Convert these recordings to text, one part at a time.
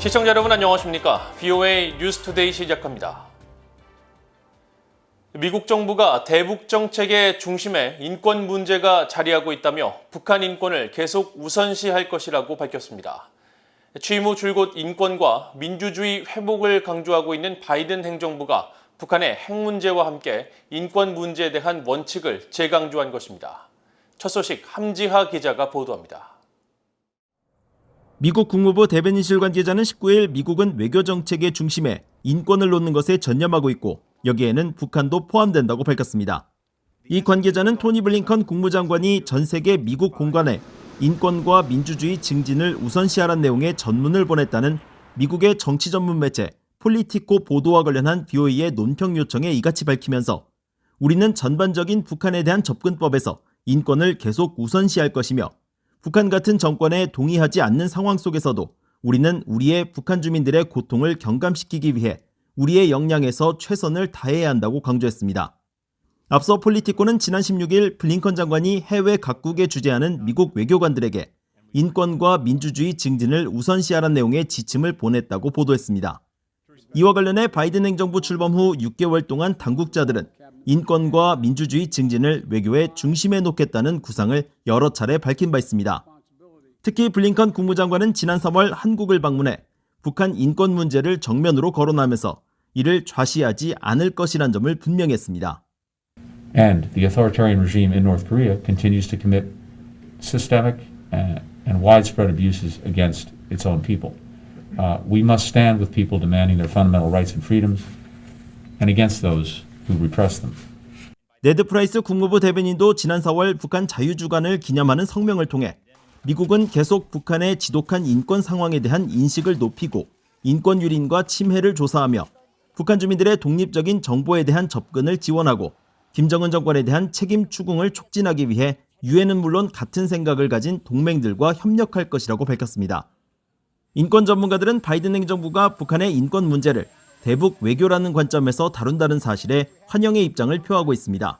시청자 여러분 안녕하십니까? VOA 뉴스투데이 시작합니다. 미국 정부가 대북 정책의 중심에 인권 문제가 자리하고 있다며 북한 인권을 계속 우선시할 것이라고 밝혔습니다. 취임 후 줄곧 인권과 민주주의 회복을 강조하고 있는 바이든 행정부가 북한의 핵 문제와 함께 인권 문제에 대한 원칙을 재강조한 것입니다. 첫 소식 함지하 기자가 보도합니다. 미국 국무부 대변인실 관계자는 19일 미국은 외교 정책의 중심에 인권을 놓는 것에 전념하고 있고 여기에는 북한도 포함된다고 밝혔습니다. 이 관계자는 토니 블링컨 국무장관이 전 세계 미국 공관에 인권과 민주주의 증진을 우선시하라는 내용의 전문을 보냈다는 미국의 정치 전문 매체 폴리티코 보도와 관련한 VOA의 논평 요청에 이같이 밝히면서 우리는 전반적인 북한에 대한 접근법에서 인권을 계속 우선시할 것이며 북한 같은 정권에 동의하지 않는 상황 속에서도 우리는 우리의 북한 주민들의 고통을 경감시키기 위해 우리의 역량에서 최선을 다해야 한다고 강조했습니다. 앞서 폴리티코는 지난 16일 블링컨 장관이 해외 각국에 주재하는 미국 외교관들에게 인권과 민주주의 증진을 우선시하라는 내용의 지침을 보냈다고 보도했습니다. 이와 관련해 바이든 행정부 출범 후 6개월 동안 당국자들은 인권과 민주주의 증진을 외교의 중심에 놓겠다는 구상을 여러 차례 밝힌 바 있습니다. 특히 블링컨 국무장관은 지난 3월 한국을 방문해 북한 인권 문제를 정면으로 거론하면서 이를 좌시하지 않을 것이란 점을 분명히 했습니다. And the authoritarian regime in North Korea continues to commit systemic and widespread abuses against its own people. We must stand with people demanding their fundamental rights and freedoms and against those who repress them. 네드 프라이스 국무부 대변인도 지난 4월 북한 자유주간을 기념하는 성명을 통해 미국은 계속 북한의 지독한 인권 상황에 대한 인식을 높이고 인권 유린과 침해를 조사하며 북한 주민들의 독립적인 정보에 대한 접근을 지원하고 김정은 정권에 대한 책임 추궁을 촉진하기 위해 유엔은 물론 같은 생각을 가진 동맹들과 협력할 것이라고 밝혔습니다. 인권 전문가들은 바이든 행정부가 북한의 인권 문제를 대북 외교라는 관점에서 다룬다는 사실에 환영의 입장을 표하고 있습니다.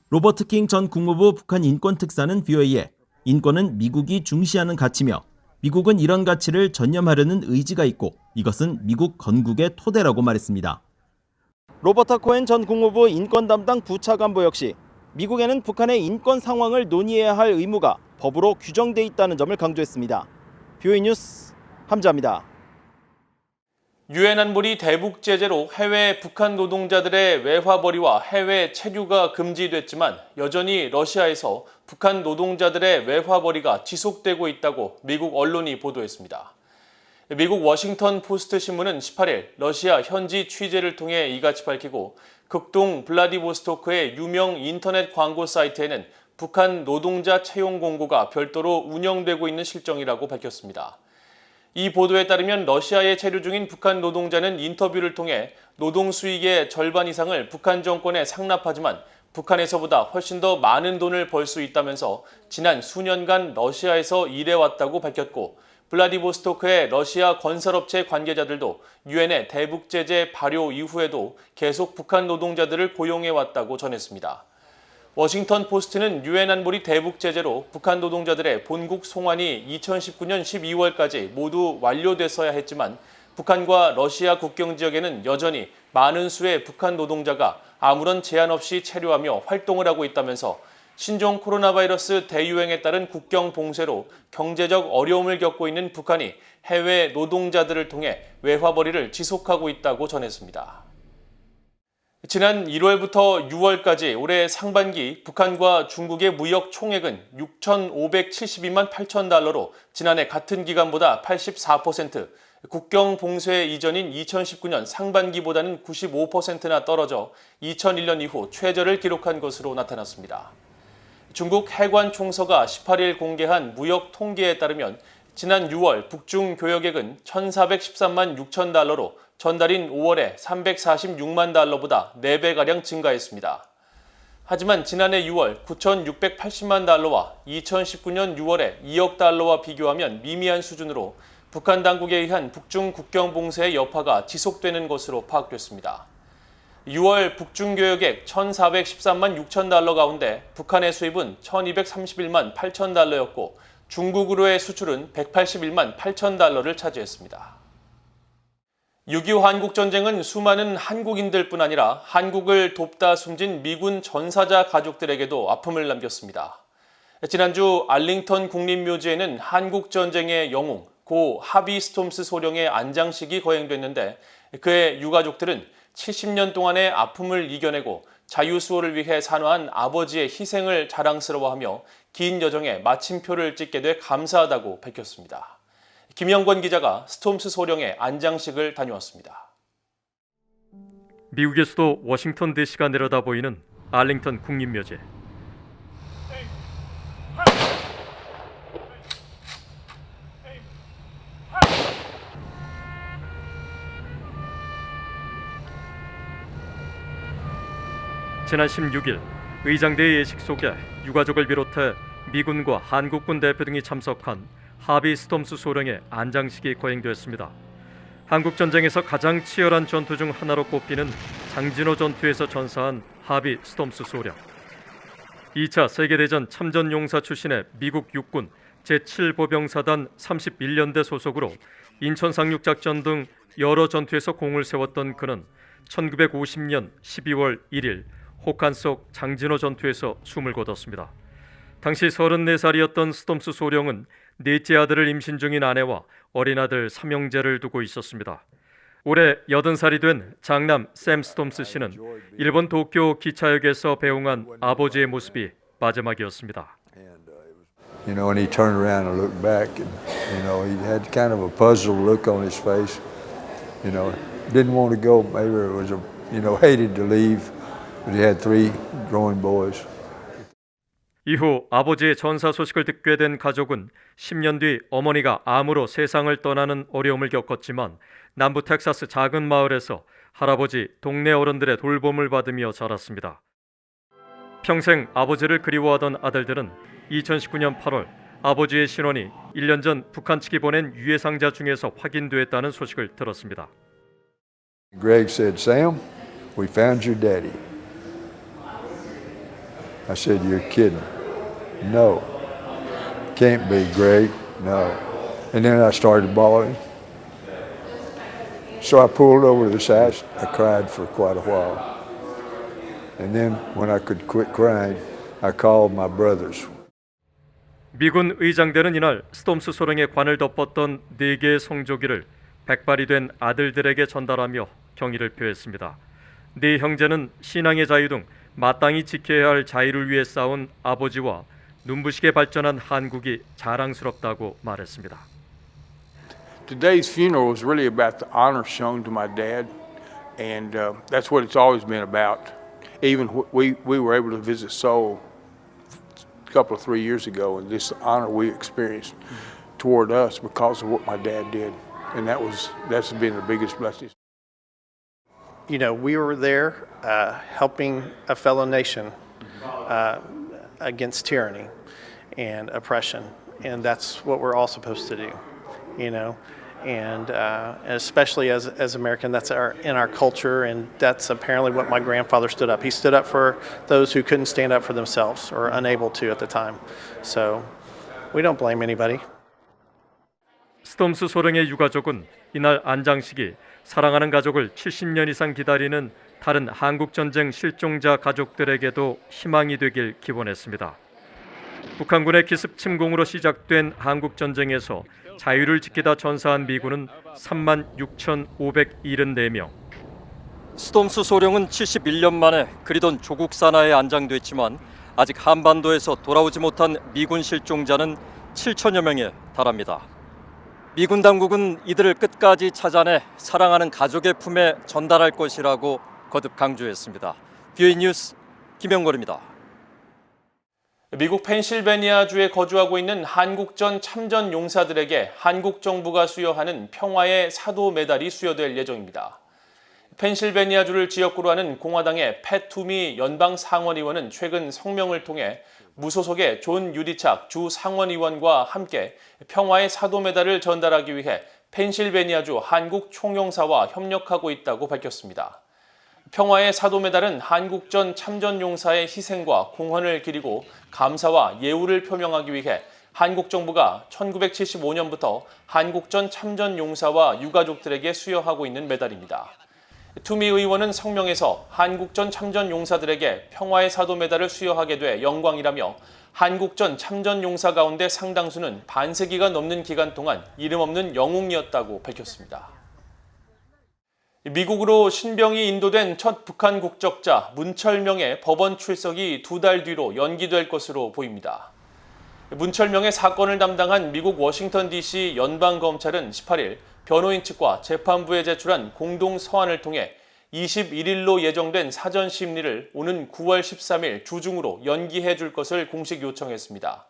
로버트 킹 전 국무부 북한 인권 특사는 VOA에 인권은 미국이 중시하는 가치며 미국은 이런 가치를 전념하려는 의지가 있고 이것은 미국 건국의 토대라고 말했습니다. 로버트 코엔 전 국무부 인권 담당 부차관보 역시 미국에는 북한의 인권 상황을 논의해야 할 의무가 법으로 규정돼 있다는 점을 강조했습니다. VOA 뉴스 함지하입니다. 유엔 안보리 대북 제재로 해외 북한 노동자들의 외화벌이와 해외 체류가 금지됐지만 여전히 러시아에서 북한 노동자들의 외화벌이가 지속되고 있다고 미국 언론이 보도했습니다. 미국 워싱턴 포스트 신문은 18일 러시아 현지 취재를 통해 이같이 밝히고 극동 블라디보스토크의 유명 인터넷 광고 사이트에는 북한 노동자 채용 공고가 별도로 운영되고 있는 실정이라고 밝혔습니다. 이 보도에 따르면 러시아에 체류 중인 북한 노동자는 인터뷰를 통해 노동 수익의 절반 이상을 북한 정권에 상납하지만 북한에서보다 훨씬 더 많은 돈을 벌 수 있다면서 지난 수년간 러시아에서 일해왔다고 밝혔고 블라디보스토크의 러시아 건설업체 관계자들도 유엔의 대북 제재 발효 이후에도 계속 북한 노동자들을 고용해왔다고 전했습니다. 워싱턴 포스트는 유엔 안보리 대북 제재로 북한 노동자들의 본국 송환이 2019년 12월까지 모두 완료됐어야 했지만 북한과 러시아 국경 지역에는 여전히 많은 수의 북한 노동자가 아무런 제한 없이 체류하며 활동을 하고 있다면서 신종 코로나 바이러스 대유행에 따른 국경 봉쇄로 경제적 어려움을 겪고 있는 북한이 해외 노동자들을 통해 외화벌이를 지속하고 있다고 전했습니다. 지난 1월부터 6월까지 올해 상반기 북한과 중국의 무역 총액은 6,572만 8천 달러로 지난해 같은 기간보다 84%, 국경 봉쇄 이전인 2019년 상반기보다는 95%나 떨어져 2001년 이후 최저를 기록한 것으로 나타났습니다. 중국 해관 총서가 18일 공개한 무역 통계에 따르면 지난 6월 북중 교역액은 1,413만 6천 달러로 전달인 5월에 346만 달러보다 4배가량 증가했습니다. 하지만 지난해 6월 9,680만 달러와 2019년 6월에 2억 달러와 비교하면 미미한 수준으로 북한 당국에 의한 북중 국경 봉쇄의 여파가 지속되는 것으로 파악됐습니다. 6월 북중 교역액 1,413만 6천 달러 가운데 북한의 수입은 1,231만 8천 달러였고 중국으로의 수출은 181만 8천 달러를 차지했습니다. 6.25 한국전쟁은 수많은 한국인들뿐 아니라 한국을 돕다 숨진 미군 전사자 가족들에게도 아픔을 남겼습니다. 지난주 알링턴 국립묘지에는 한국전쟁의 영웅 고 하비 스톰스 소령의 안장식이 거행됐는데 그의 유가족들은 70년 동안의 아픔을 이겨내고 자유수호를 위해 산화한 아버지의 희생을 자랑스러워하며 긴 여정에 마침표를 찍게 돼 감사하다고 밝혔습니다. 김영권 기자가 스톰스 소령의 안장식을 다녀왔습니다. 미국의 수도 워싱턴 DC가 내려다 보이는 알링턴 국립묘지. 지난 16일 의장대의 예식 속에 유가족을 비롯해 미군과 한국군 대표 등이 참석한 하비 스톰스 소령의 안장식이 거행됐습니다. 한국전쟁에서 가장 치열한 전투 중 하나로 꼽히는 장진호 전투에서 전사한 하비 스톰스 소령. 2차 세계대전 참전용사 출신의 미국 육군 제7보병사단 31년대 소속으로 인천 상륙작전 등 여러 전투에서 공을 세웠던 그는 1950년 12월 1일 혹한 속 장진호 전투에서 숨을 거뒀습니다. 당시 34살이었던 스톰스 소령은 넷째 아들을 임신 중인 아내와 어린 아들 삼형제를 두고 있었습니다. 올해 80살이 된 장남 샘 스톰스 씨는 일본 도쿄 기차역에서 배웅한 아버지의 모습이 마지막이었습니다. You know, and he turned around and looked back, and you know, he had kind of a puzzled look on his face. You know, didn't want to go. Maybe it was a, you know, hated to leave, but he had 3 growing boys. 이후 아버지의 전사 소식을 듣게 된 가족은 10년 뒤 어머니가 암으로 세상을 떠나는 어려움을 겪었지만 남부 텍사스 작은 마을에서 할아버지, 동네 어른들의 돌봄을 받으며 자랐습니다. 평생 아버지를 그리워하던 아들들은 2019년 8월 아버지의 신원이 1년 전 북한 측이 보낸 유해 상자 중에서 확인됐다는 소식을 들었습니다. Greg said, "Sam, we found your daddy." I said, "You're kidding." "No. Can't be, Greg. No." And then I started bawling. So I pulled over to the side. I cried for quite a while. And then when I could quit crying, I called my brothers. 미군 의장대는 이날 스톰스 소령의 관을 덮었던 4개의 성조기를 백발이 된 아들들에게 전달하며 경의를 표했습니다. 4 형제는 신앙의 자유 등 마땅히 지켜야 할 자유를 위해 싸운 아버지와 눈부시게 발전한 한국이 자랑스럽다고 말했습니다. Today's funeral was really about the honor shown to my dad, and that's what it's always been about. Even we were able to visit Seoul a couple of 3 years ago, and this honor we experienced toward us because of what my dad did, and that's been the biggest blessing. You know, we were there helping a fellow nation against tyranny and oppression, and that's what we're all supposed to do, you know. And especially as American, that's in our culture, and that's apparently what my grandfather stood up. He stood up for those who couldn't stand up for themselves or unable to at the time. So we don't blame anybody. 스톰스 소령의 유가족은 이날 안장식이 사랑하는 가족을 70년 이상 기다리는 다른 한국전쟁 실종자 가족들에게도 희망이 되길 기원했습니다. 북한군의 기습 침공으로 시작된 한국전쟁에서 자유를 지키다 전사한 미군은 36,574명. 스톰스 소령은 71년 만에 그리던 조국 산하에 안장됐지만 아직 한반도에서 돌아오지 못한 미군 실종자는 7천여 명에 달합니다. 미군 당국은 이들을 끝까지 찾아내 사랑하는 가족의 품에 전달할 것이라고 거듭 강조했습니다. BOA 뉴스 김영걸입니다. 미국 펜실베니아주에 거주하고 있는 한국전 참전 용사들에게 한국 정부가 수여하는 평화의 사도 메달이 수여될 예정입니다. 펜실베니아주를 지역구로 하는 공화당의 팻 투미 연방 상원의원은 최근 성명을 통해 무소속의 존 유리착 주 상원의원과 함께 평화의 사도 메달을 전달하기 위해 펜실베니아주 한국 총영사와 협력하고 있다고 밝혔습니다. 평화의 사도 메달은 한국전 참전 용사의 희생과 공헌을 기리고 감사와 예우를 표명하기 위해 한국 정부가 1975년부터 한국전 참전 용사와 유가족들에게 수여하고 있는 메달입니다. 투미 의원은 성명에서 한국전 참전 용사들에게 평화의 사도 메달을 수여하게 돼 영광이라며 한국전 참전 용사 가운데 상당수는 반세기가 넘는 기간 동안 이름 없는 영웅이었다고 밝혔습니다. 미국으로 신병이 인도된 첫 북한 국적자 문철명의 법원 출석이 2달 뒤로 연기될 것으로 보입니다. 문철명의 사건을 담당한 미국 워싱턴 DC 연방검찰은 18일 변호인 측과 재판부에 제출한 공동 서한을 통해 21일로 예정된 사전 심리를 오는 9월 13일 주중으로 연기해 줄 것을 공식 요청했습니다.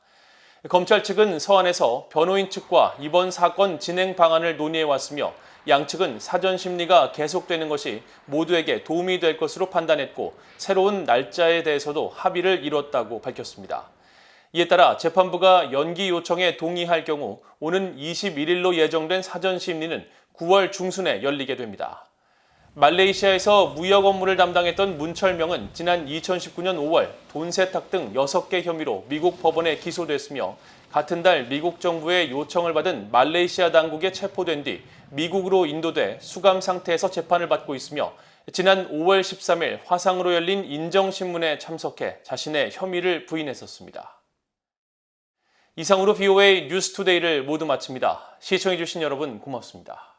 검찰 측은 서한에서 변호인 측과 이번 사건 진행 방안을 논의해 왔으며 양측은 사전 심리가 계속되는 것이 모두에게 도움이 될 것으로 판단했고 새로운 날짜에 대해서도 합의를 이뤘다고 밝혔습니다. 이에 따라 재판부가 연기 요청에 동의할 경우 오는 21일로 예정된 사전 심리는 9월 중순에 열리게 됩니다. 말레이시아에서 무역 업무를 담당했던 문철명은 지난 2019년 5월 돈 세탁 등 6개 혐의로 미국 법원에 기소됐으며 같은 달 미국 정부의 요청을 받은 말레이시아 당국에 체포된 뒤 미국으로 인도돼 수감 상태에서 재판을 받고 있으며 지난 5월 13일 화상으로 열린 인정신문에 참석해 자신의 혐의를 부인했었습니다. 이상으로 VOA 뉴스투데이를 모두 마칩니다. 시청해주신 여러분 고맙습니다.